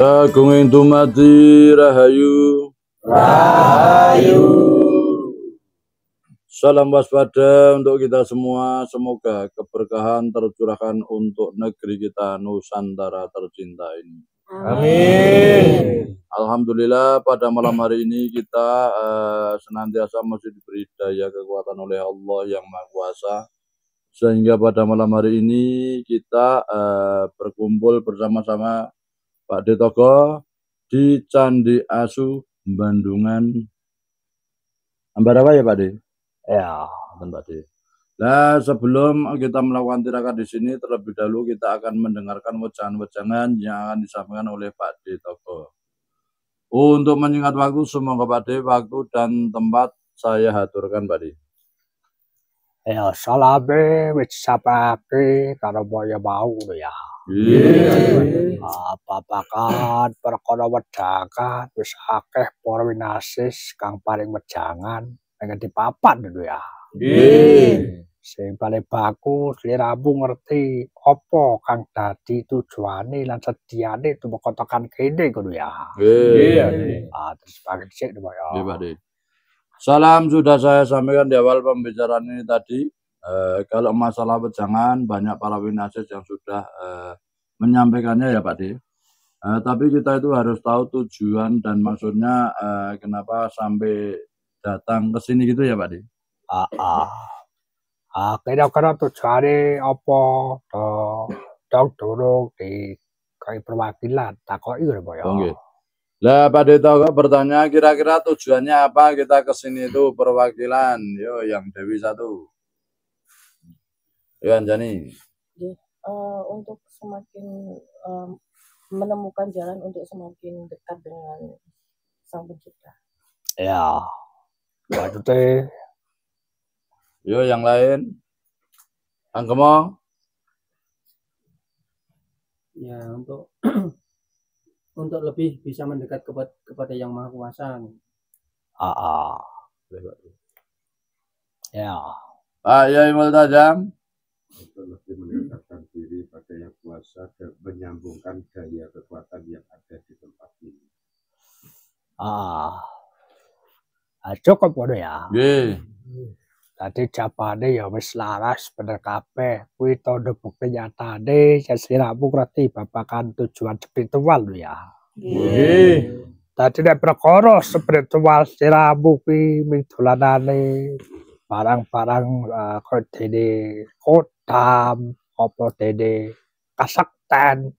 Sagunging dumadi rahayu. Rahayu. Salam waspada untuk kita semua. Semoga keberkahan tercurahkan untuk negeri kita Nusantara tercinta ini. Amin. Alhamdulillah pada malam hari ini kita senantiasa masih diberi daya kekuatan oleh Allah yang Maha Kuasa. Sehingga pada malam hari ini kita berkumpul bersama-sama Pak De Togo di Candi Asu Bandungan. Ambarawa ya Pak De? Ya, Pak De. Nah, sebelum kita melakukan tirakat di sini, terlebih dahulu kita akan mendengarkan wejangan-wejangan yang akan disampaikan oleh Pak De Togo. Untuk menyingkat waktu, semoga Pak De waktu dan tempat saya haturkan Pak De. ya salame wis sapake karo boyo mau ya. Apa-apakan perkara wedangan wis akeh para winasis kang paring wejangan pengen dipapan lho ya. Sing paling baku sliramu ngerti apa kang dadi tujuane lan sediane tumeka tekan kene ngono ya. Terus pakai sik lho ya. Nggih Pak De. Salam sudah saya sampaikan di awal pembicaraan ini tadi. Kalau masalah wejangan banyak para winasis yang sudah menyampaikannya ya Pak De. Tapi kita itu harus tahu tujuan dan maksudnya kenapa sampai datang ke sini gitu ya Pak De. Kira-kira tujuane apa dong durung di kai perwakilan takoki lho Pak ya. Nggih. Lah Pak De Togo bertanya kira-kira tujuannya apa kita ke sini itu perwakilan. Yo yang Dewi 1. Yo Anjani. Untuk semakin menemukan jalan untuk semakin dekat dengan Sang Pencipta. Ya. Maksudnya Yo yang lain. Angkemo. Ya untuk untuk lebih bisa mendekat kepada Yang Maha Kuasa. Ya. Pak Yai Multajam. Untuk lebih mendekatkan diri pada Yang Kuasa dan menyambungkan daya kekuatan yang ada di tempat ini. Cukup ngono ya. Nggih. Tadi jawabane ya wis laras bener kabeh. Kuwi tandha bukti nyatane yen sliramu ngerti babagan tujuan spiritual lho ya. Nggih. Tadi nek perkara spiritual sliramu kuwi ming dolanane barang-barang kaya dene kodam apa dene kasakten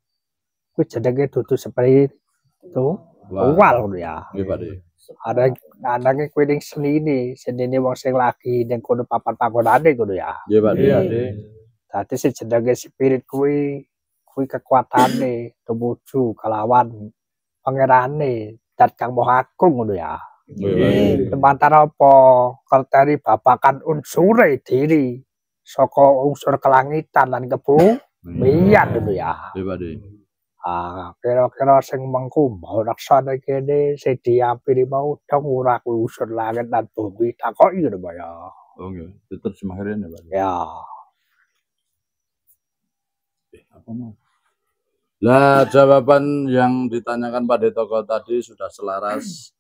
kuwi jenenge dudu seperti itu awal ngono ya. Nggih Pak De. Anake kuwi ning senine wong sing lagi ning kono papan panggonane ngono ya. Nggih Pak De. Dadi sing jenenge spirit kuwi kekuatane tumuju kelawan pangerane dat kang Maha Agung ngono ya. Sementara apa kerteni babakan unsure diri saka unsur kelangitan lan kebumian ngono ya. Nggih Pak De. Kira-kira sing mengku mau raksane kene sing diampiri mau dong ora unsur langit lan bumi takoki ngono Pak ya. Oh nggih, diterjemahkan ya Pak. Ya. Apa mau? Lah jawaban yang ditanyakan Pak De Togo tadi sudah selaras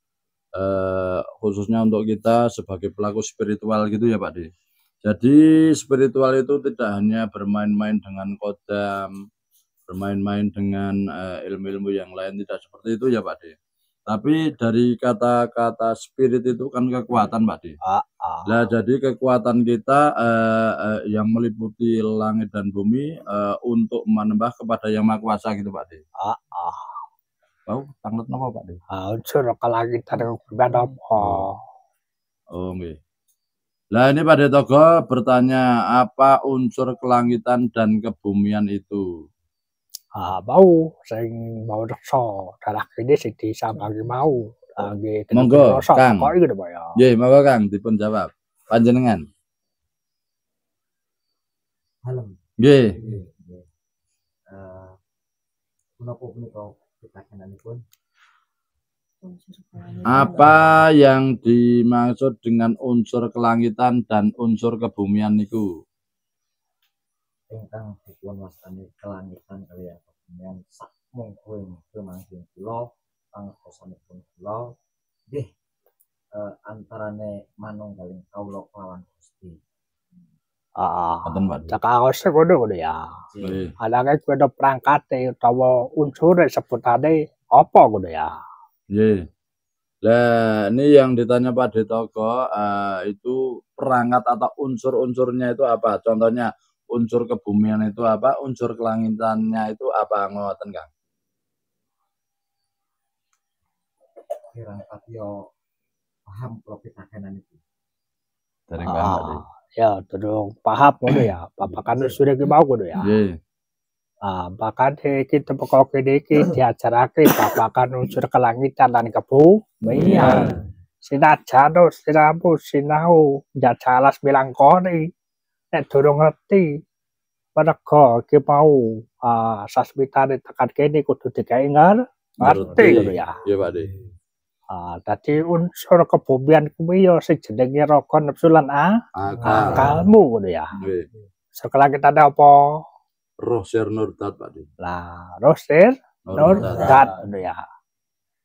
khususnya untuk kita sebagai pelaku spiritual gitu ya Pak De. Jadi spiritual itu tidak hanya bermain-main dengan kodam, bermain-main dengan ilmu-ilmu yang lain, tidak seperti itu ya Pak De. Tapi dari kata-kata spirit itu kan kekuatan Pak De. Nah jadi kekuatan kita yang meliputi langit dan bumi untuk menembah kepada Yang Maha Kuasa gitu Pak De. Tahu tanglet napa Pak De? Unsur kelangitan kebumian apa? Oh nggih. Lah ini Pak De Togo bertanya apa unsur kelangitan dan kebumian itu? Mau sing mau reksa darah kene sing disambangi mau. Nggih. Monggo Kang. Kok iki Pak ya. Nggih, monggo Kang dipun jawab. Panjenengan. Halo. Nggih. Menapa punika pitakenanipun? Apa yang dimaksud dengan unsur kelangitan dan unsur kebumian niku? Ingkang dipun wastani kelangitan kaliyan kebumian sak mungkin kemangkin cakaose ngono ya. Nggih. Anake kuwi perangkate utawa unsure sebutane apa ngono ya. Nggih. Lah ini yang ditanya Pak Detoko itu perangkat atau unsur-unsurnya itu apa? Contohnya unsur kebumian itu apa? Unsur kelangitannya itu apa ngoten Kang? Perangkat yo paham kalau pitakenan itu. Dari Kang tadi. Ya, durung paham ngono ya. Bapakan sudah ki mau ngono ya. Nggih. Bahkan kita pokok iki diajarake babakan unsur kelangitan lan kebumian. Sinajan sinamu sinau jajalas milangkoni. Nek durung ngerti merga ki mau sasmitane tekan kene kudu digawe ngerti ngono ya. Iya Pak De. Dadi unsur kebumian kuwi ya sing jenenge raga nepsu lan akalmu ngono ya. Nggih. Unsur kelangitan apa? Roh sir nurdat Pak De. Lah, rosir nurdat ngono ya.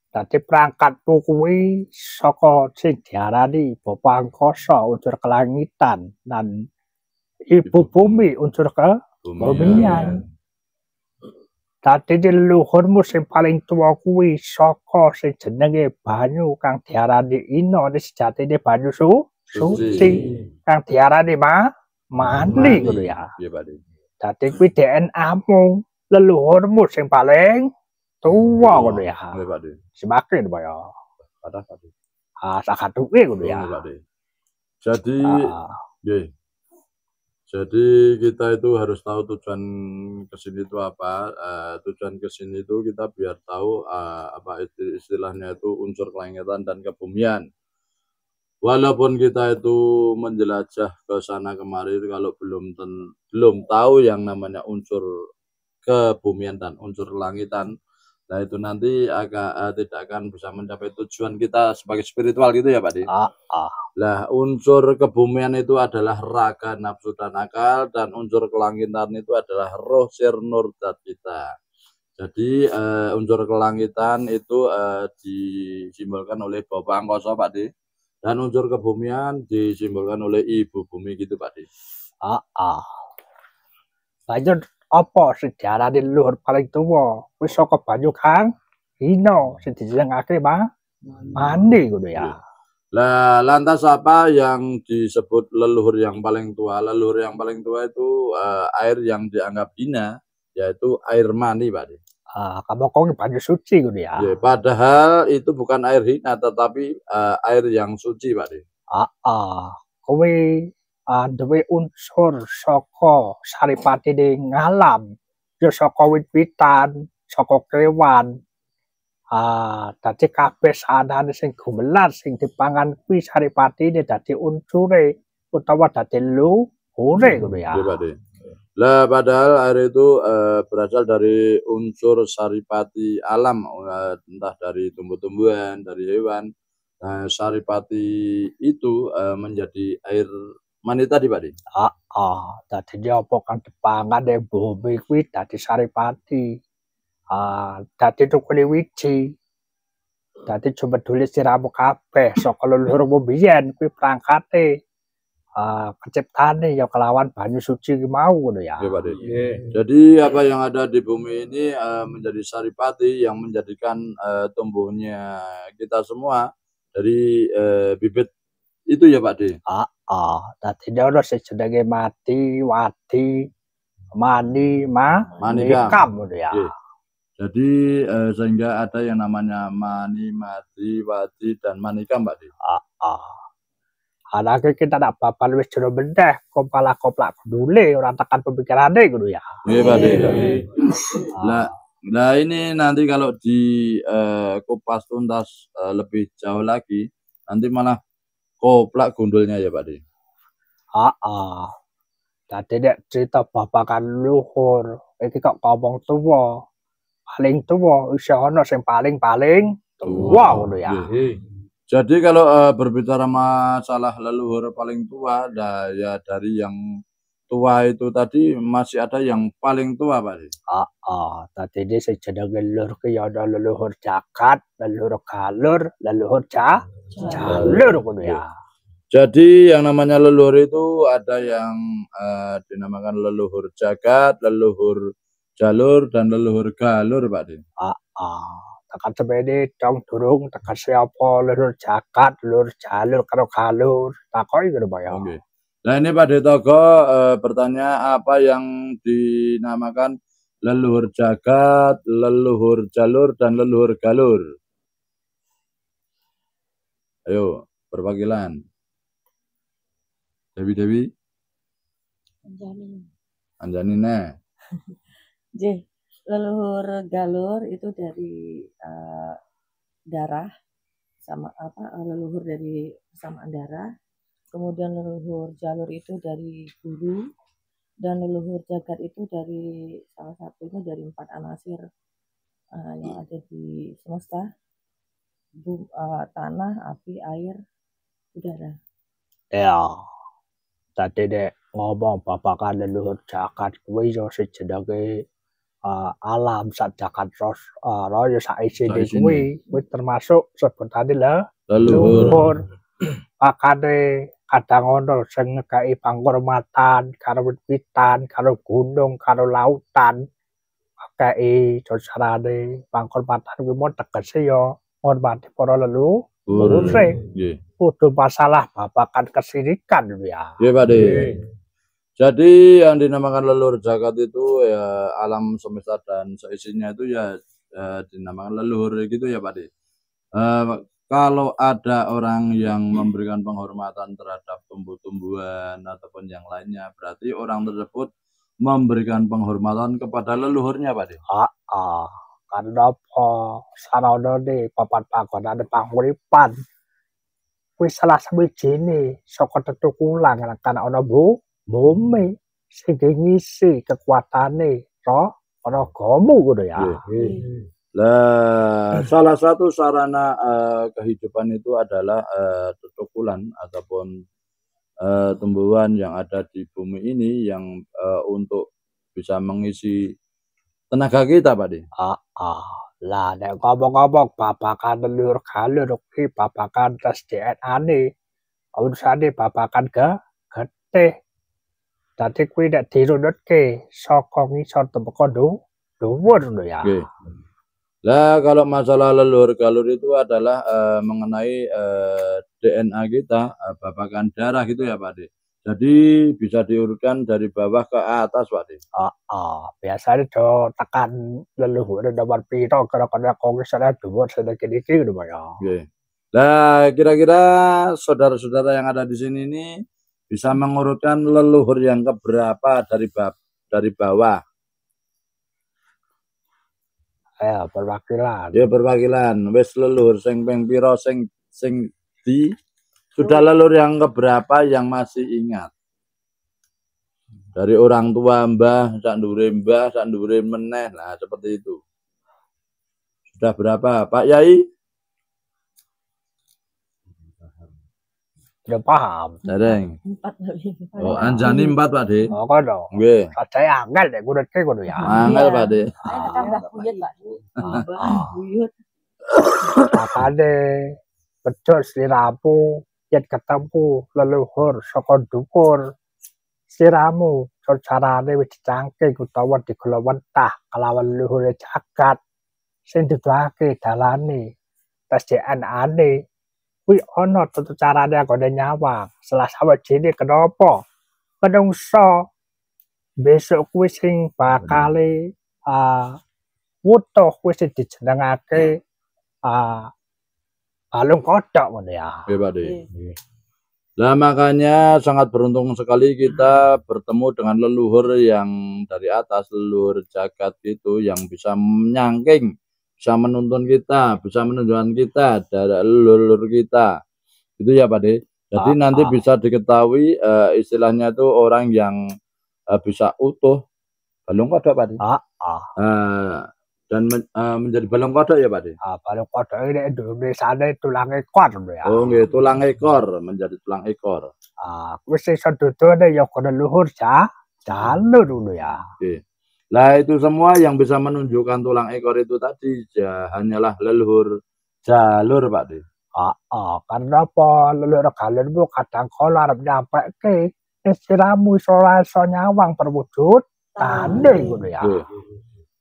Dadi perangkatmu kuwi saka sing diarani bapa angkasa unsur kelangitan dan ibu bumi unsur kebumian. Dadi leluhurmu sing paling tuwa kuwi saka sing jenenge banyu kang diarani ina sejatine banyu suci kang diarani mani ngono ya. Iya Pak De. Dadi kuwi DNA-mu leluhurmu sing paling tuwa ngono ya. Nggih Pak De. Semakin apa ya. Kathah Pak De. Sakatuke ngono ya. Nggih Pak De. Jadi nggih. Jadi kita itu harus tahu tujuan kesini itu apa. Tujuan kesini itu kita biar tahu apa istilahnya itu unsur kelangitan dan kebumian. Walaupun kita itu menjelajah ke sana kemari kalau belum tahu yang namanya unsur kebumian dan unsur kelangitan, nah itu nanti tidak akan bisa mencapai tujuan kita sebagai spiritual gitu ya Pak Di. Lah unsur kebumian itu adalah raga, nafsu dan akal, dan unsur kelangitan itu adalah roh sir nurdat kita. Jadi unsur kelangitan itu disimbolkan oleh Bapak Angkasa Pak Di, dan unsur kebumian disimbolkan oleh Ibu Bumi gitu Pak Di. Banyu apa sejarah leluhur paling tuwa? Wis saka banyu kang hina sing dijenengake mandi ngono ya. Lah lantas apa yang disebut leluhur yang paling tua? Leluhur yang paling tua itu air yang dianggap hina, yaitu air mani Pak Di. Kamu kok banyu suci ngono ya. Ya, padahal itu bukan air hina tetapi air yang suci Pak Di. Kuwi duwe unsur saka saripatine ngalam, ya saka wit-witan, saka kewan. Dadi kabeh sanane sing gumelar sing dipangan kuwi saripatine dadi unsure utawa dadi leluhure ngono ya. Iya Pak Di. Lah padahal air itu berasal dari unsur saripati alam, entah dari tumbuh-tumbuhan, dari hewan. Nah, saripati itu menjadi air mani tadi Pak Di. Dadi apa kang dipangan ning bumi kuwi dadi saripati. Dadi tukune wiji. Dadi jumedule siramu kabeh saka leluhurmu biyen kuwi perangkate. Keciptane ya kelawan banyu suci mau ngono ya. Iya Pak Di. Jadi apa yang ada di bumi ini menjadi saripati yang menjadikan tumbuhnya kita semua dari bibit itu ya Pak Di. Dadi ono sing jenenge mati, wadi, mani, manikam ngono ya. Jadi sehingga ada yang namanya mani, mati, wadi dan manikam Pak Di. Anake kita tak bapak wis jero bendeh kepala koplak dule ora tekan pemikirane ngono ya. Nggih Pak Di. Nah ini nanti kalau di kupas tuntas lebih jauh lagi nanti malah koplak gundulnya ya Pak Di. Dadi nek cerita babakan luhur iki kok ngomong tuwa. Paling tuwa iso ana sing paling tuwa ngono ya. Jadi kalau berbicara masalah leluhur paling tua, ya dari yang tua itu tadi masih ada yang paling tua Pak Di. Tadi ini sing jenenge leluhur ki ya ana leluhur jagat, leluhur galur, leluhur jalur ngono ya. Jadi yang namanya leluhur itu ada yang dinamakan leluhur jagat, leluhur jalur, dan leluhur galur, Pak De. Tekan semene dong durung tekan siapa leluhur jagat, leluhur jalur karo galur. Takoki ngono Pak ya. Oke. Nah ini Pak De Togo bertanya apa yang dinamakan leluhur jagat, leluhur jalur, dan leluhur galur. Ayo, perwakilan. Dewi. Anjani ne. J. Leluhur galur itu dari darah sama leluhur dari persamaan darah. Kemudian leluhur jalur itu dari guru, dan leluhur jagat itu dari salah satunya dari 4 anasir yang ada di semesta, tanah, api, air, udara. Ya. Tadi dek ngomong babakan leluhur jagat kuwi yo sejenenge alam sak jagat raya sak isine kuwi termasuk sebutane leluhur. Makane kadang ono sing ngekeki penghormatan karo wit-witan, karo gunung, karo lautan. Ngekeki carane penghormatan kuwi mau tegese yo hormati para leluhur. Nggih. Kudu masalah babakan kesirikan ya. Iya Pak De. Jadi yang dinamakan leluhur jagat itu ya alam semesta dan seisinya itu ya dinamakan leluhur gitu ya Pak De. Kalau ada orang yang memberikan penghormatan terhadap tumbuh-tumbuhan ataupun yang lainnya, berarti orang tersebut memberikan penghormatan kepada leluhurnya Pak De. Karena apa saranane papan panggonane panguripan kuwi salah sawijine saka tetukulan kan ana bumi sing ngisi kekuatane ragamu ngono ya. Lah salah satu sarana kehidupan itu adalah tetukulan ataupun tumbuhan yang ada di bumi ini yang untuk bisa mengisi tenaga kita Pak De. Lah nek ngomong-ngomong babakan leluhur galur kuwi babakan tes DNA-ne. Urusane babakan getih. Dadi kuwi nek dirunutke saka ngisor tembeka dhuwur lho ya. Oke. Lah kalau masalah leluhur galur itu adalah mengenai DNA kita, babakan darah gitu ya Pak De. Jadi bisa diurutkan dari bawah ke atas Pak De. Biasanya do tekan leluhur nomor piro kira-kira kongisore dhuwur sedek iki ngono Pak ya. Oke. Lah kira-kira saudara-saudara yang ada di sini ini bisa mengurutkan leluhur yang keberapa dari bawah? Ya perwakilan. Ya perwakilan. Wis leluhur sing ping piro sing di sudah leluhur yang keberapa yang masih ingat? Dari orang tua mbah, sak ndure meneh. Nah, seperti itu. Sudah berapa, Pak Yai? Sudah paham. Dereng. 4 Oh, Anjani 4, Pak De. Oh, kono. Nggih. Saya angel nek ngurutke ngono ya. Angel, Pak De. Tambah buyut, Pak. Buyut. Makane betul sliramu yen ketemu leluhur saka dhuwur sliramu carane wis dicangking utawa digolowentah kelawan leluhure jagat sing dituake dalane tes DNA-ne kuwi ana tata carane anggone nyawang salah sawijine kenapa menungso besok kuwi sing bakale wutuh kuwi sing dijenengake balung kodok ngono ya. Oke, Pak De. Nah, makanya sangat beruntung sekali kita bertemu dengan leluhur yang dari atas, leluhur jagat itu yang bisa menyangking, bisa menuntun kita, bisa menunjukkan kita dari leluhur kita. Itu ya, Pak De. Jadi nanti bisa diketahui istilahnya itu orang yang bisa utuh balung kodok, Pak De. Dan menjadi balung kodok ya Pak De? Balung kodok ini Indonesiane tulang ekor ya. Oh nggih, tulang ekor, menjadi tulang ekor. Wis iso dudune ya kono luhur jalur dulu ya. Oke. Lah itu semua yang bisa menunjukkan tulang ekor itu tadi hanyalah leluhur jalur Pak De. Karena apa leluhur galur bu kadang kala arep nyampeke istiramu iso nyawang perwujud tanding ngono ya. Nggih.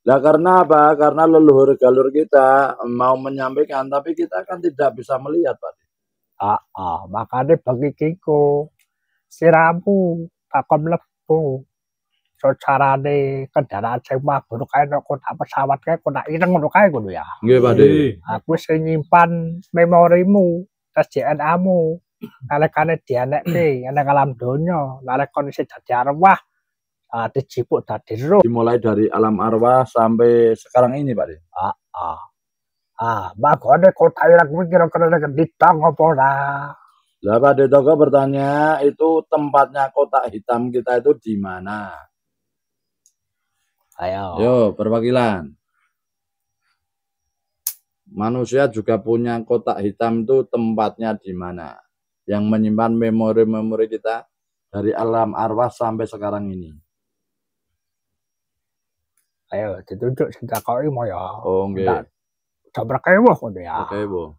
Lah karena apa? Karena leluhur galur kita mau menyampaikan, tapi kita kan tidak bisa melihat, Pak. Makanya bagi kiko siramu takon mlebu. So carane kendaraan sing mabur kae nek kotak pesawat kae kotak ireng ngono kae ngono ya. Nggih, Pak. Aku sing nyimpan memorimu, tes DNA-mu. Nalekane dianekke ning alam donya, nalek kondisi dadi arwah, dijipuk dadi roh. Dimulai dari alam arwah sampai sekarang ini, Pak. Makanya kotak ireng kuwi kira-kira ditang apa ora? Lah Pak Detoko bertanya, itu tempatnya kotak hitam kita itu di mana? Ayo. Yo, perwakilan. Manusia juga punya kotak hitam itu tempatnya di mana? Yang menyimpan memori-memori kita dari alam arwah sampai sekarang ini. Ayo ditunjuk sing takoki mo ya. Oh, nggih. Coba kewuh ngono ya. Oke, Bu.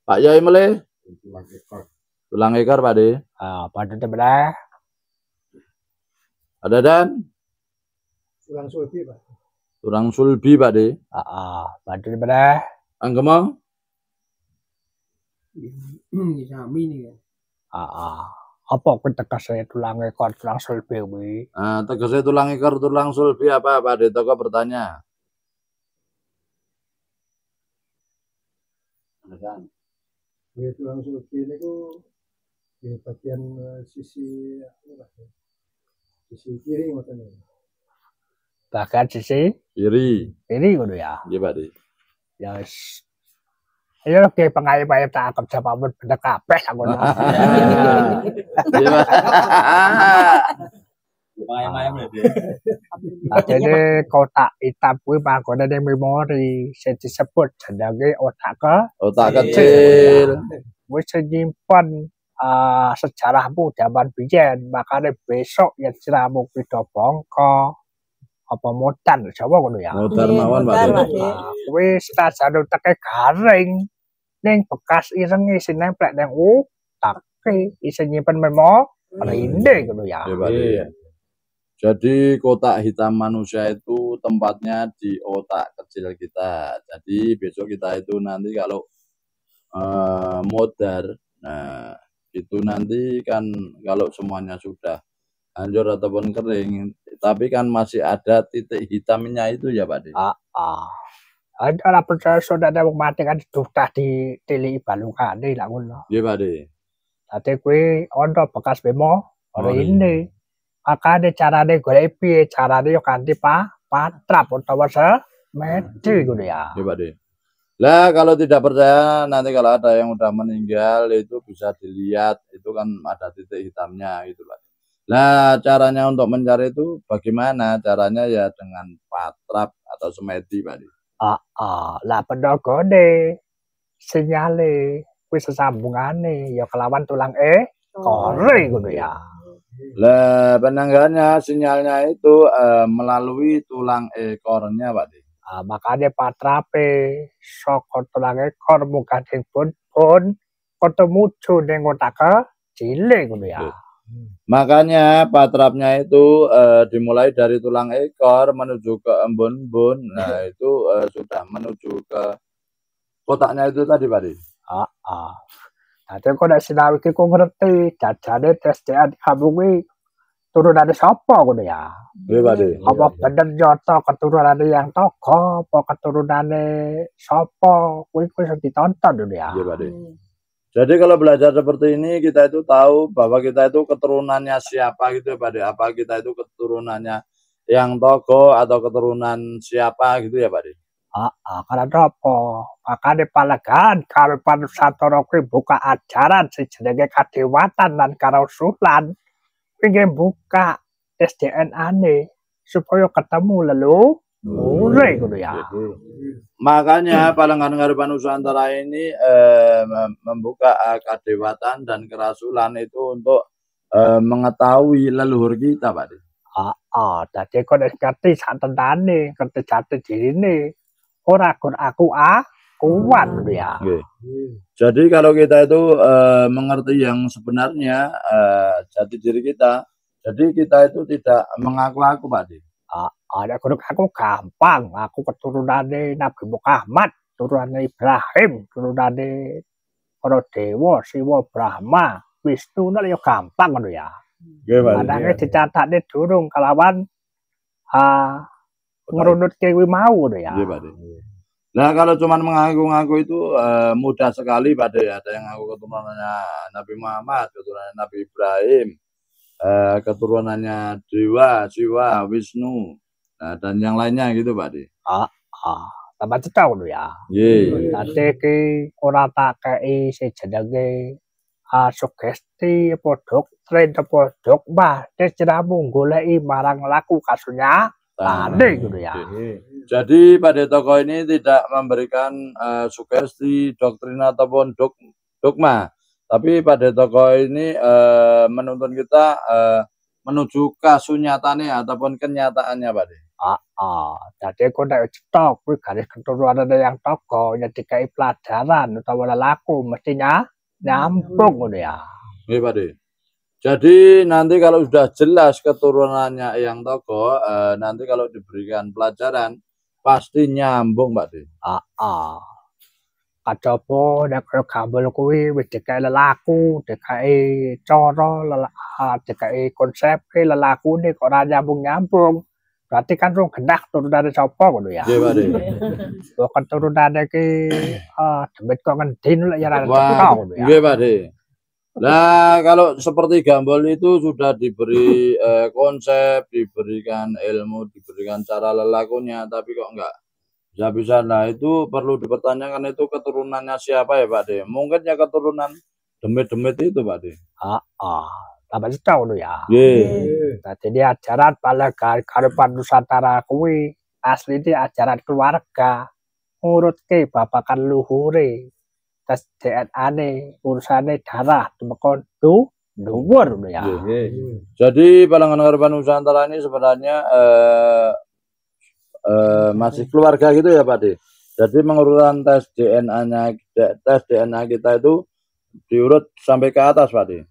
Pak Yai Mele, tulang ekor, Pak De. Pada tebelah. Ada Dan? Tulang sulbi, Pak. Tulang sulbi, Pak De. Pada tebelah. Anggemo? Sami nih kan. Apa tegese tulang ekor tulang sulbi kuwi? Tegese tulang ekor, tulang sulbi apa, Pak Detoko bertanya. Dan Ya, tulang sulbi ini di bagian sisi kiri maksudnya. Bahkan sisi kiri. ini ngono ya. Nggih, Pak De. Ya wis. Ayo ke pengae-pengae tak anggap jawaban bener kabeh ngono. Nggih, Pak. Jadi kotak hitam kuwi mangkone ning memori sing disebut jenenge Otak kecil. wis nyimpen sejarahmu zaman biyen, makanya besok yen siramu pida bangka apa modan Jawa ngono ya. Modar mawon, Pak De. Kuwi senajan teke garing ning bekas irenge sing nempel ning otak iso nyimpen memori ngono ya. Nggih, Pak De. Jadi kotak hitam manusia itu tempatnya di otak kecil kita. Jadi besok kita itu nanti kalau modar, nah itu nanti kan kalau semuanya sudah hancur ataupun kering, tapi kan masih ada titik hitamnya itu ya Pak De. Ada lah percaya saudara wong mati kan sudah ditili balungane lah ngono. Nggih Pak De. Dadi kuwi ana bekas memori ini. Makanya carane golek piye? Carane yo kanthi patrap utawa semedi ngono ya. Nggih Pak De. Lah kalau tidak percaya nanti kalau ada yang udah meninggal itu bisa dilihat itu kan ada titik hitamnya gitu Pak. Lah caranya untuk mencari itu bagaimana? Caranya ya dengan patrap atau semedi Pak De. Lah pendogone sinyale kuwi sesambungane ya kelawan tulang kore ngono ya. Lah penangganya sinyalnya itu melalui tulang ekornya Pak De. Makanya patrape saka tulang ekor muga pun ketemu ning otak cilik ngono ya. Makanya patrapnya itu dimulai dari tulang ekor menuju ke embun-embun. Nah, itu sudah menuju ke kotaknya itu tadi, Pak De. Dadi kok nek sinau iki kok ngerti jajane tes DNA kamu kuwi turunane sapa ngono ya. Nggih, Pak De. Apa bener nyoto keturunane yang togo apa keturunane sapa kuwi wis ditonton ngono ya. Nggih, Pak De. Jadi kalau belajar seperti ini kita itu tahu bahwa kita itu keturunannya siapa gitu ya Pak De. Apa kita itu keturunannya yang togo atau keturunan siapa gitu ya Pak De. Karena apa? Makanya palagan kalau Panusantara kuwi buka ajaran sing jenenge kadewatan lan karausulan pengen buka tes DNA-ne supaya ketemu leluhur ngono ya. Makanya Palangan Ngaripan Nusantara ini membuka kadewatan dan kerasulan itu untuk mengetahui leluhur kita Pak De. Dadi kok nek ngerti sak tentane, ngerti jati dirine ora gon aku kuat gitu ya. Oke. Jadi kalau kita itu mengerti yang sebenarnya jati diri kita, jadi kita itu tidak mengaku-ngaku, Pak Di. Ada kudu aku gampang, aku keturunan Nabi Muhammad, turunan Ibrahim, turunan para dewa, Siwa, Brahma, Wisnu, nah ya gampang gitu ya. Nggih, Pak Di. Kadangnya dicatatnya durung kelawan ngerunut kewi mau gitu ya. Nggih, Pak Di. Nah, kalau cuma mengaku-ngaku itu mudah sekali, Pak Di. Ada yang ngaku keturunannya Nabi Muhammad, keturunannya Nabi Ibrahim, keturunannya Dewa, Siwa, Wisnu, nah, dan yang lainnya gitu, Pak Di. Tambah cetha ngono ya. Nggih. Dadi iki ora tak kei sejenenge sugesti apa doktrin apa dogma ciramu goleki marang laku kasunya tane ngono ya. Jadi pada tokoh ini tidak memberikan sugesti, doktrin ataupun dogma, tapi pada tokoh ini menuntun kita menuju kasunyatane ataupun kenyataannya, Pak De. Jadi aku nek cetha kuwi garis keturunan yang tokoh yen dikai pelajaran utawa lelaku mestinya nyambung ngono ya. Nggih, Pak De. Jadi nanti kalau sudah jelas keturunannya yang tokoh, nanti kalau diberikan pelajaran pasti nyambung, Pak De. Kacapa nek kaya gambel kuwi wis dikai lelaku, dikai cara, dikai konsep lelakune kok ora nyambung-nyambung. Berarti kan rung genah turunane sapa ngono ya. Nggih, Pak De. Kok keturunane iki demit kok ngendi lek ya ora Wah, ngono ya. nggih, Pak De. Nah, kalau seperti Gambol itu sudah diberi konsep, diberikan ilmu, diberikan cara lelakunya, tapi kok enggak bisa-bisa. Nah, itu perlu dipertanyakan itu keturunannya siapa ya, Pak De? Mungkin ya keturunan demit-demit itu, Pak De. Tambah cetha ngono ya. Nggih. Dadi ajaran Palegarepan Nusantara kuwi asline ajaran keluarga. Ngurutke babagan luhure. Tes DNA-ne, urusane darah tumekon dhuwur ngono ya. Jadi Palegarepan Nusantara ini sebenarnya masih keluarga gitu ya, Pak De. Jadi mengurutan tes DNA kita itu diurut sampai ke atas, Pak De.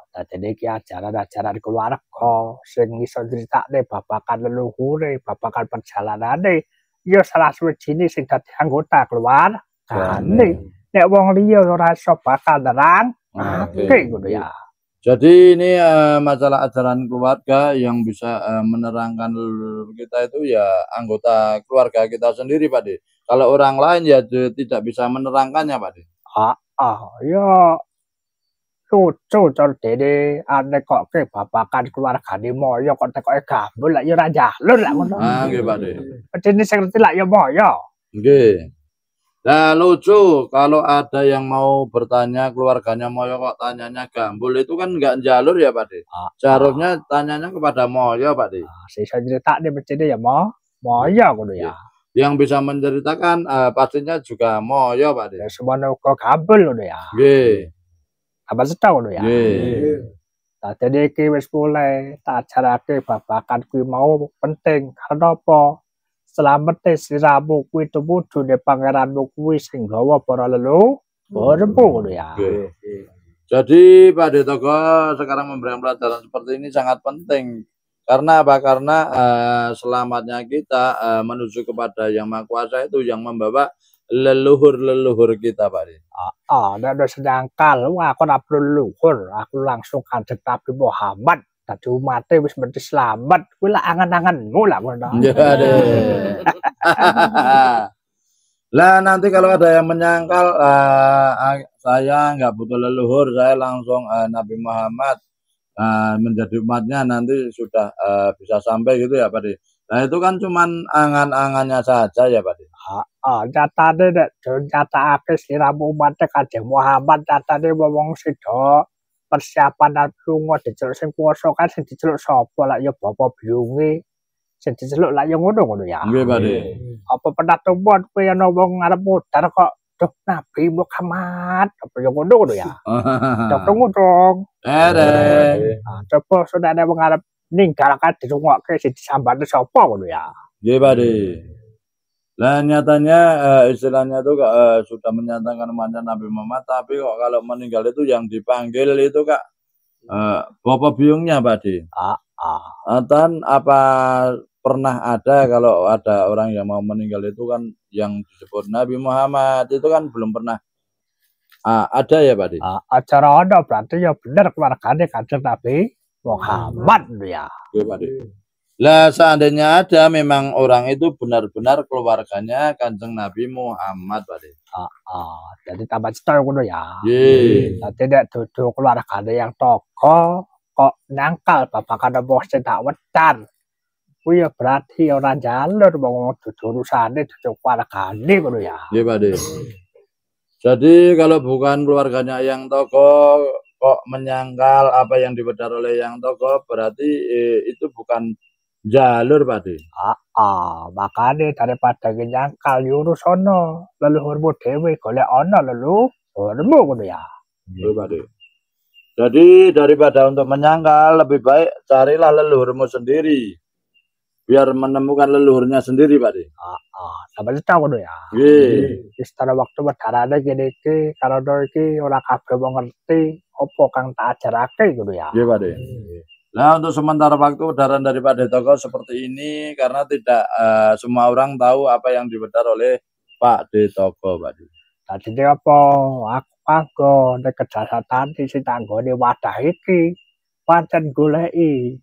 Dadi iki ajaran-ajaran keluarga sing iso critakne babagan leluhure, babagan perjalanane ya salah suwijine sing dadi anggota keluargane. Nek wong liya ora iso bakal nerang, ngono ya. Jadi ini masalah ajaran keluarga yang bisa menerangkan kita itu ya anggota keluarga kita sendiri, Pak De. Kalau orang lain ya tidak bisa menerangkannya, Pak De. Ya lucu dene ane kok ke babakan keluargane moyo kok tekoke gambul lak ya ora njalur lak ngono. Nggih, Pak De. Dene sing ngerti lak ya moyo. Nggih. Nah, lucu kalau ada yang mau bertanya keluarganya Moyo kok tanyanya Gambul itu kan nggak jalur ya, Pak De. Seharusnya tanyanya kepada Moyo, Pak De. Sisa critakne mestine ya moyo ngono ya. Yang bisa menceritakan pastinya juga Moyo, Pak De. Semono uga Gambul ngono ya. Nggih. Apa setau ngono ya. Nggih. Dadi iki wis mulai tak ajarake babakan kuwi mau penting karena apa? Selamete sliramu kuwi tumujune pangeranmu kuwi sing gawa para leluhurmu ngono ya. Jadi Pak De Togo sekarang memberikan pelajaran seperti ini sangat penting. Karena apa? Karena selamatnya kita menuju kepada Yang Maha Kuasa itu yang membawa leluhur-leluhur kita, Pak De. Nek sedangkal aku ora perlu leluhur, aku langsung kanjeng Nabi Muhammad. Dadi umate wis mesti selamat, kuwi lak angan-anganmu lak ngono. Ya, Lah nanti kalau ada yang menyangkal saya nggak butuh leluhur, saya langsung Nabi Muhammad menjadi umatnya nanti sudah bisa sampai gitu ya, Pak De. Nah itu kan cuman angan-angannya saja ya, Pak De. Nyatane nek nyatakake sliramu umat Kanjeng Muhammad nyatane wong sida persiapan lan lunga diceluk sing kuwasa kan sing diceluk sapa lak ya bapa biyunge sing diceluk lak ya ngono ya. Nggih, Pak De. Apa pernah tumon kowe ana wong ngarep modar kok Duh Nabi Muhammad apa ya ngono ya. Tunggu dong. Coba saudara wong arep ninggalkan dirungokke sing disambane sapa ngono ya. Nggih, Pak De. Lah nyatanya istilahnya itu sudah menyatakan umatnya Nabi Muhammad, tapi kok kalau meninggal itu yang dipanggil itu Kak Bapak biungnya Pak Di. Dan apa pernah ada kalau ada orang yang mau meninggal itu kan yang disebut Nabi Muhammad itu kan belum pernah ada ya Pak Di? Acara ada berarti ya benar keluarganya kanjeng Nabi Muhammad ya. Oke Pak Di. Lah seandainya ada memang orang itu benar-benar keluarganya kanjeng Nabi Muhammad Pak Di. Jadi tambah cerita ngono ya. Nggih. Tidak duduk keluarganya yang toko kok nyangkal babakan bos tak wedan. Kuwi ya berarti orang jalur mau duduk urusane duduk keluargane ngono ya. Nggih Pak Di. Jadi kalau bukan keluarganya yang toko kok menyangkal apa yang dibedar oleh yang toko berarti itu bukan jalur Pak Di. Makanya daripada nyangkal yurus ono leluhurmu dhewe golek ono leluhurmu ngono ya. Nggih Pak Di. Jadi daripada untuk menyangkal lebih baik carilah leluhurmu sendiri. Biar menemukan leluhurnya sendiri Pak Di. Sampai tahu ngono ya. Nggih. Istana waktu berdarane gini iki karo iki ora kabeh wong ngerti opo kang tak ajarake ngono ya. Nggih Pak Di. Nah untuk sementara waktu edaran dari Pak De Toko seperti ini karena tidak semua orang tahu apa yang dibedar oleh Pak De Toko Pak Di. Tadi apa aku panggo nek kejahatan sing tanggone wadah iki pancen goleki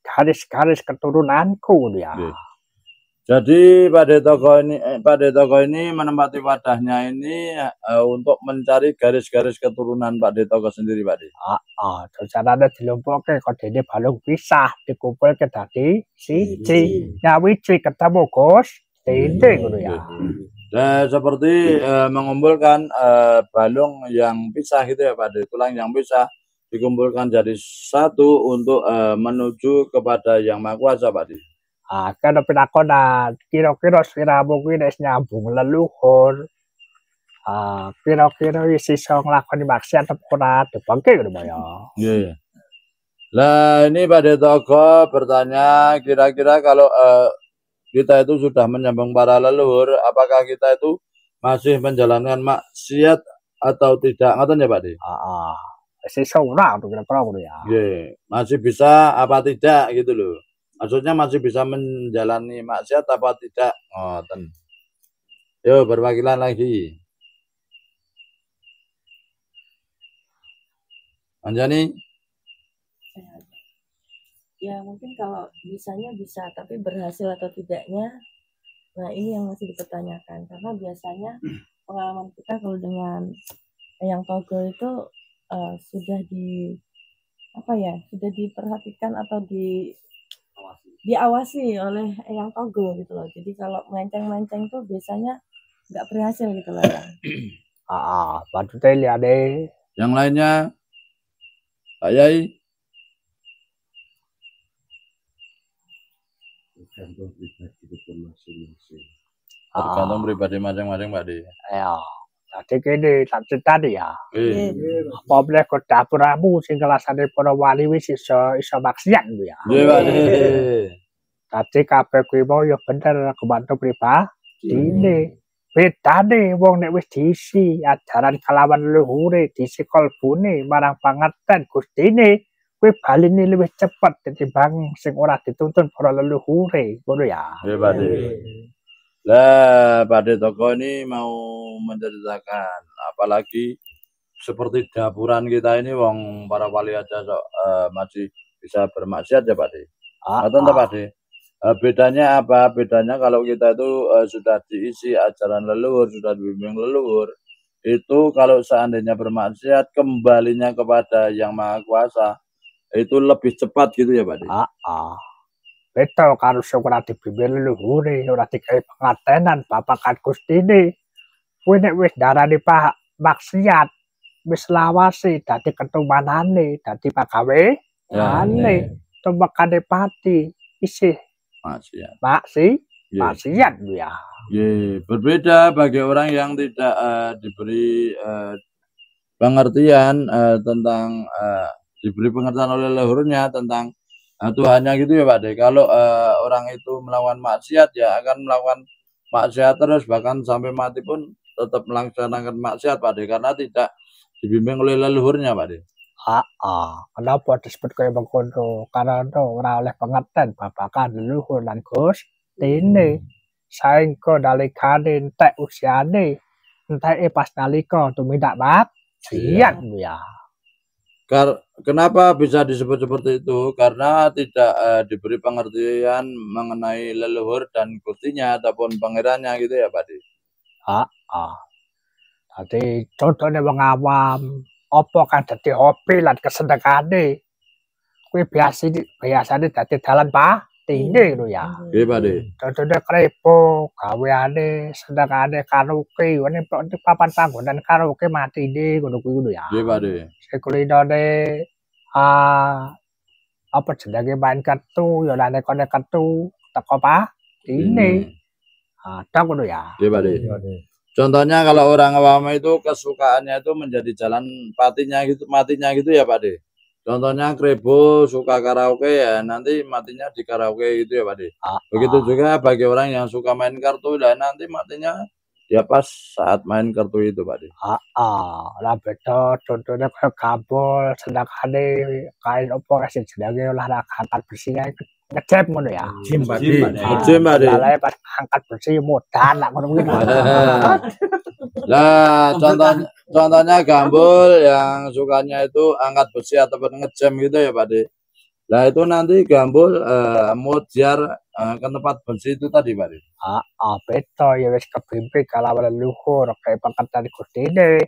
garis-garis keturunanku ngono ya. Jadi Pak De Toko ini menempati wadahnya ini untuk mencari garis-garis keturunan Pak De Toko sendiri Pak Di. Carane dilumpukke kok dene balung pisah dikumpulke dadi siji. Nyawiji ketemu Gus Dede ngono ya. Nah, seperti mengumpulkan balung yang pisah gitu ya Pak Di, tulang yang pisah dikumpulkan jadi satu untuk menuju kepada Yang Maha Kuasa Pak Di. Kan pinakonan kira-kira sliramu kuwi nek nyambung leluhur. Kira-kira wis iso nglakoni maksiat apa ora dibangke ngono ya. Nggih. Lah ini Pak De Toko bertanya kira-kira kalau kita itu sudah menyambung para leluhur, apakah kita itu masih menjalankan maksiat atau tidak? Ngoten ya Pak Di? Wis iso ora kira-kira ngono ya. Nggih, masih bisa apa tidak gitu loh. Maksudnya masih bisa menjalani maksiat apa tidak? Ngoten. Yo perwakilan lagi. Anjani? Ya mungkin kalau bisanya bisa, tapi berhasil atau tidaknya, nah ini yang masih dipertanyakan. Karena biasanya pengalaman kita kalau dengan yang Togo itu sudah sudah diperhatikan atau diawasi oleh yang Togo gitu loh. Jadi kalau melenceng-melenceng tuh biasanya nggak berhasil gitu loh ya. Maksudnya liane. Yang lainnya, Pak Yai. Tergantung pribadi itu masing-masing. Tergantung pribadi masing-masing Pak Di. Ya. Jadi kene tak critani ya. Apa boleh kok dapuramu sing kelasane para wali wis iso maksiat lho ya. Nggih Pak Di. Dadi kabeh kuwi mau ya bener kebantu pribadine. Bedane wong nek wis diisi ajaran kalawan leluhure, diisi kalbune marang pangerten Gustine, kuwi baline luwih cepet ketimbang sing ora dituntun para leluhure, ngono ya. Nggih Pak Di. Lah Pak De Toko ini mau menceritakan apalagi seperti dapuran kita ini wong para wali aja masih bisa bermaksiat ya Pak De. Atau Pak De? Bedanya apa? Bedanya kalau kita itu sudah diisi ajaran leluhur, sudah dibimbing leluhur, itu kalau seandainya bermaksiat kembalinya kepada Yang Maha Kuasa itu lebih cepat gitu ya Pak De. Beda karo sing ora dibimbing leluhure, ora dikai pengatenan babakan Gustine. Kuwi nek wis darane maksiat, wis lawase dadi ketumanane, dadi pagaweane, tumbekane pati isih maksiat ya. Berbeda bagi orang yang tidak diberi pengertian tentang diberi pengertian oleh leluhurnya tentang Tuhannya gitu ya Pak De. Kalau orang itu melakukan maksiat ya akan melakukan maksiat terus, bahkan sampai mati pun tetap melaksanakan maksiat Pak De, karena tidak dibimbing oleh leluhurnya Pak De. Kenapa disebut kaya mengkono? Karena ora oleh pengertian babagan leluhur lan Gustine. Saengga nalikane entek usiane, enteke pas nalika tumindak maksiat ya. Kenapa bisa disebut seperti itu? Karena tidak diberi pengertian mengenai leluhur dan gustinya ataupun pangerannya gitu ya Pak De. Dadi contohnya wong awam, apa kang dadi hobi lan kesenengane. Kuwi biasane dadi dalan patine lho ya. Nggih Pak De. Contohnya krepo, gaweane, senengane karaoke, ini papan panggonan karaoke matine ngono kuwi lho ya. Nggih Pak De. Sing kulinane apa jenenge main kartu, ya lane kene kartu teko patine. Ada ngono ya. Nggih Pak De. Contohnya kalau orang awam itu kesukaannya itu menjadi jalan matinya gitu ya Pak De. Contohnya krebo suka karaoke ya nanti matinya di karaoke gitu ya Pak De. Begitu juga bagi orang yang suka main kartu dan nanti matinya ya pas saat main kartu itu Pak De. Lah beda contohnya kayak gabol, senengane kain opo kasih jenenge olahraga angkat besi ngejep ngono ya. Gym Pak De. Gym Pak De. Lah pas angkat besi modan lah ngono kuwi. Lah contohnya gambol yang sukanya itu angkat besi ataupun ngejam gitu ya Pak De. Lah itu nanti gambol mujar ke tempat besi itu tadi Pak De. Beda ya wis kebimbing kalawan leluhur kayak pangkatan Gustine.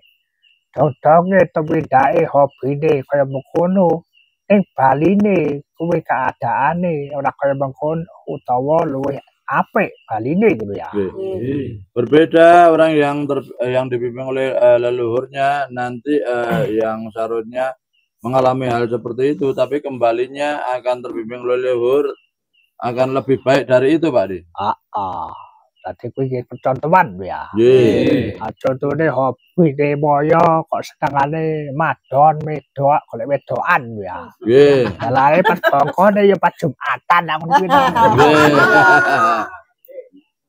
Dodonge temindake hobine kaya mengkono. Ing baline kuwi keadaane ora kaya mengkono utawa luwih apik baline gitu ya. Berbeda orang yang dibimbing oleh leluhurnya nanti yang seharusnya mengalami hal seperti itu tapi kembalinya akan terbimbing oleh leluhur akan lebih baik dari itu Pak De. Tadi kuwi contohan ya. Contohnya hobi de moyo kok senengane madon medok golek wedokan ya. Lah pas bongkone ya pas Jumatan nang kuwi.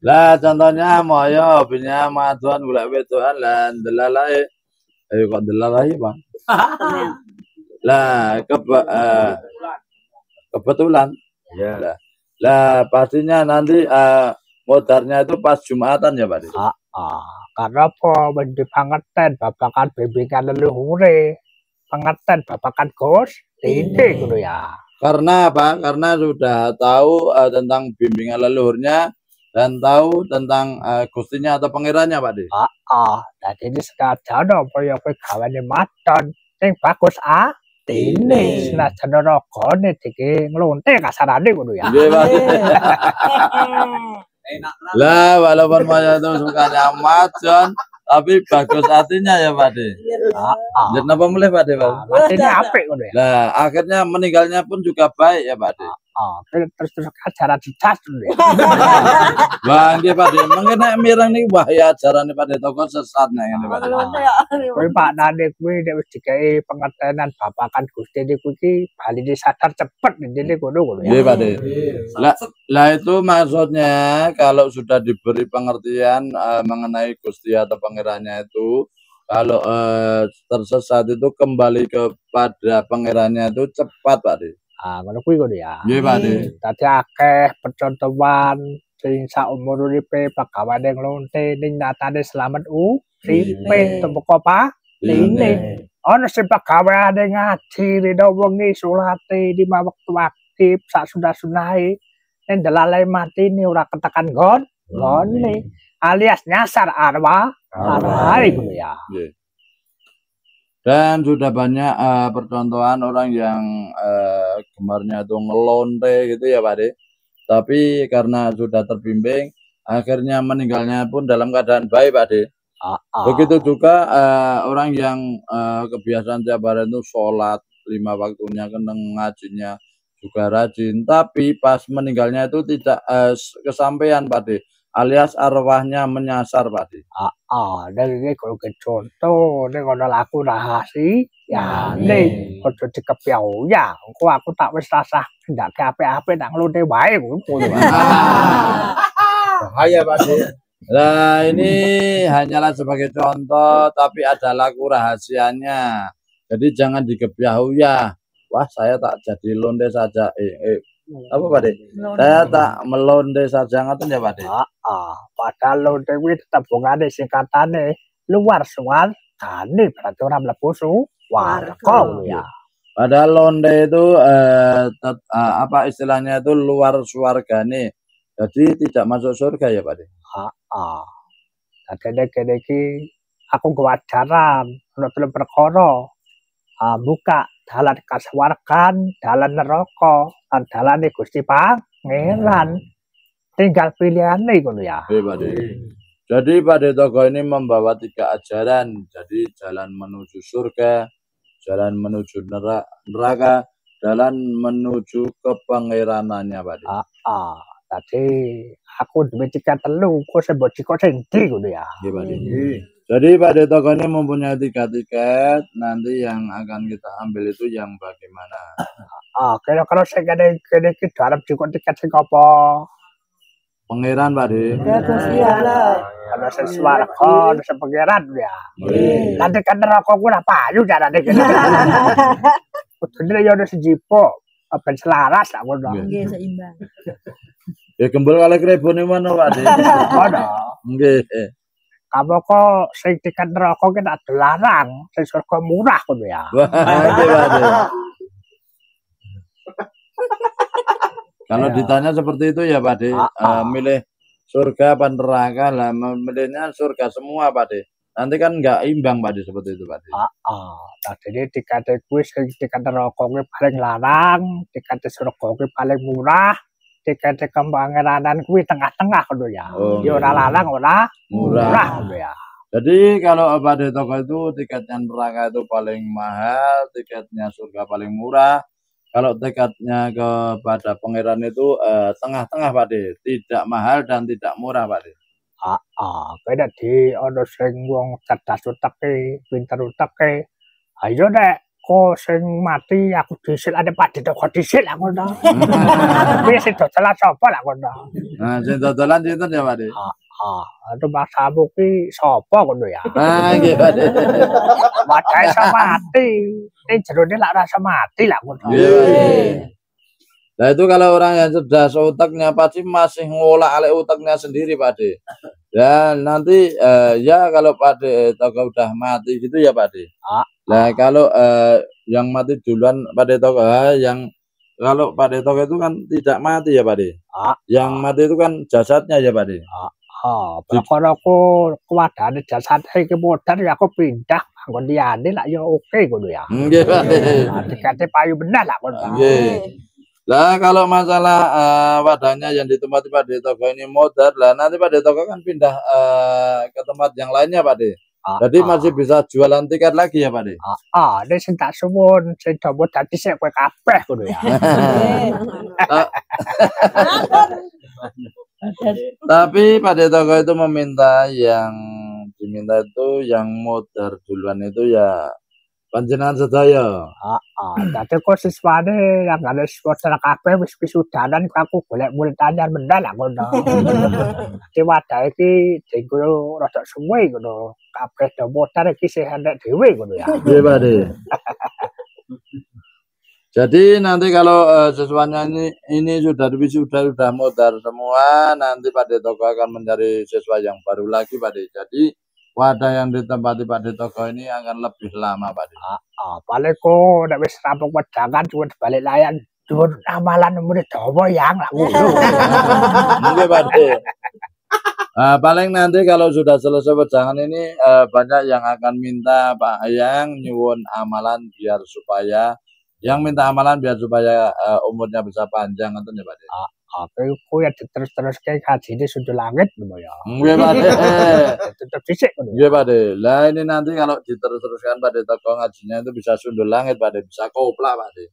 Lah contohnya moyo hobinya madon golek wedokan lah ndelalae. Ayo kok ndelalae Bang. Lah kebetulan. Ya. Lah pastinya nanti modarnya itu pas Jumatan ya Pak De. Karena apa menjadi pengertian babakan bimbingan leluhure, pengertian babakan Gustine gitu ya. Karena apa? Karena sudah tahu tentang bimbingan leluhurnya dan tahu tentang gustinya atau pangerannya Pak De. Jadi ini senajan apa ya kowe gawane madon sing bagus atine senajan ragane dike nglonte kasarane ngono ya. Nggih Pak De. Lah walaupun Maya itu sukanya madon tapi bagus hatinya ya Pak De. Jadi apa mulai Pak De Pak? Hatinya apik ngono ya. Nah akhirnya meninggalnya pun juga baik ya Pak De. Terus ajaran dicas dulu ya. Bang dia Pak De, mungkin mirang nih bahaya ajaran Pak De toko sesat nih ini Pak De. Kuwi Pak Nane kuwi nek wis digawe pengertenan babakan Gustine kuwi baline sadar cepet intine ngono ya. Iya Pak De. Lah itu maksudnya kalau sudah diberi pengertian mengenai Gusti atau pangerannya itu kalau tersesat itu kembali kepada pangerannya itu cepat Pak De. Ngono kuwi ngono ya. Nggih Pak De. Dadi akeh percontohan sing saumur uripe pagawane nglonte ning nyatane slamet uripe temeka paline. Ana sing pagaweane ngaji rida wengi salate 5 wektu aktif sak sunah-sunahe ning delalae matine ora ketekan nggone alias nyasar arwah ngono ya. Dan sudah banyak percontohan orang yang gemarnya itu ngelonte gitu ya Pak De. Tapi karena sudah terbimbing, akhirnya meninggalnya pun dalam keadaan baik Pak De. Begitu juga orang yang kebiasaan tiap hari itu sholat 5 waktunya, keneng ngajinya juga rajin. Tapi pas meninggalnya itu tidak kesampaian Pak De. Alias arwahnya menyasar Pak De. Dari kalau contoh ini kalau laku rahasia nih kalau dikepiau ya aku tak wis rasah ndak ke apa-apa ndak nglonte wae ngono. bahaya Pak De. Nah, ini hanyalah sebagai contoh, tapi ada laku rahasianya. Jadi jangan digebyah-uyah. Wah, saya tak jadi londe saja. Apa Pak De? Saya tak melonde saja, ngoten ya Pak De? Padahal londe kuwi tetep bungane singkatane luar suar tani berarti ora mlebu warga ya. Padahal londe itu apa istilahnya itu luar suargane. Jadi tidak masuk surga ya Pak De? Kene iki aku kewajaran ono film perkara buka dalan kasuwargan, dalan neraka, lan dalane Gusti Pangeran. Tinggal pilihannya ngono ya. Pak De. Jadi Pak De Togo ini membawa 3 ajaran. Jadi jalan menuju surga, jalan menuju neraka, jalan menuju kepangeranannya Pak De. Tadi aku duwe tiket telu, kok sebut kok sing ndi ngono ya. Nggih Pak De. Jadi Pak De Togo ini mempunyai 3 tiket, nanti yang akan kita ambil itu yang bagaimana? Kira-kira sing kene iki darep dikon tiket sing apa? Pangeran Pak De. Ya Gusti Allah. Ana sing swarga, ana sing pangeran ya. Nanti kan neraka ku ora payu carane kene. Kudune ya ana sejipo, ben selaras tak ngono. Nggih seimbang. Ya gembul kali krebone mana Pak De? Ono. Nggih. Kamu kok sing tiket neraka ki tak dilarang, sing surga murah ngono ya. Wah, nggih Pak De. Kalau ditanya seperti itu ya Pak De, milih surga apa neraka lah, milihnya surga semua Pak De. Nanti kan nggak imbang Pak De seperti itu Pak De. Jadi tiket kuwi sing tiket neraka kuwi paling larang, tiket surga kuwi paling murah, tiket kepangeranan kuwi tengah-tengah ngono ya. Ya ora larang ora murah ngono ya. Jadi kalau Pak De Togo itu tiketnya neraka itu paling mahal, tiketnya surga paling murah. Kalau tiketnya kepada pangeran itu tengah-tengah Pak De, tidak mahal dan tidak murah Pak De. Beda di ono sing wong cerdas uteke, pinter uteke. Ayo nek kok sing mati aku disil ada Pak De Togo disil aku ngono. Kuwi sing dodolan sapa lak ngono. Nah, sing dodolan sinten ya Pak De? Aduh masamu ki sapa ngono ya. Nggih Pak De. Wadahe iso mati. Ning jerone lak rasa mati lak ngono. Nah itu kalau orang yang cerdas otaknya pasti masih ngolah alik otaknya sendiri Pak De. Ya nanti ya kalau Pak De Togo udah mati gitu ya Pak De. Nah kalau yang mati duluan Pak De Togo yang kalau Pak De Togo itu kan tidak mati ya Pak De. Yang mati itu kan jasadnya ya Pak De. Perkara aku kuwadane jasad iki modar ya aku pindah nggon liyane lak ya oke ngono ya. Nggih Pak De. Tikete payu bener lak ngono. Nggih. Lah kalau masalah wadahnya yang ditempati Pak De Togo ini modar, lah nanti Pak De Togo kan pindah ke tempat yang lainnya Pak De. Jadi masih bisa jualan tiket lagi ya Pak De. Ini sing tak suwun sing do modar dhisik kowe kabeh ngono ya. Tapi Pak De Togo itu meminta yang diminta itu yang modar duluan itu ya panjenengan sedaya. Dadi kok siswane yang ada modar kabeh wis wisudanan aku golek murid anyar mendan lak ngono. Dadi wadah iki dienggo rada suwe ngono. Kabeh do modar iki sing enek dhewe ngono ya. Nggih Pak De. Jadi nanti kalau siswanya ini sudah modar semua, nanti Pak De Togo akan mencari siswa yang baru lagi Pak De. Jadi wadah yang ditempati Pak De Togo ini akan lebih lama Pak De. Paling kok nek wis rampung wedangan cuman balik layan dhuwur amalan murid dawa yang lak ngono. Nggih Pak De. Paling nanti kalau sudah selesai wedangan ini banyak yang akan minta Pak Yang nyuwun amalan biar supaya umurnya bisa panjang ngoten ya Pak De. Aku ya terus kayak hajine sundul langit ngono ya. Nggih Pak De. Tetep dhisik ngono. Nggih Pak De. Lah ini nanti kalau diteruskan Pak De Togo ngajinya itu bisa sundul langit Pak De, bisa koplak Pak De.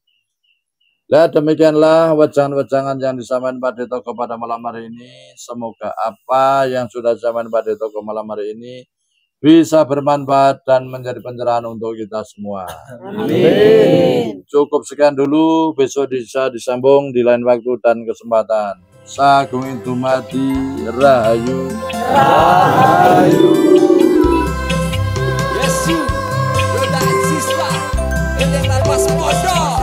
Lah demikianlah wejangan-wejangan yang disampaikan Pak De Togo pada malam hari ini. Semoga apa yang sudah disampaikan Pak De Togo malam hari ini bisa bermanfaat dan menjadi pencerahan untuk kita semua. Amin. Cukup sekian dulu, besok bisa disambung di lain waktu dan kesempatan. Sagung itu mati rahayu. Yesus, Roda Siswa, Eleng Larwas Podo.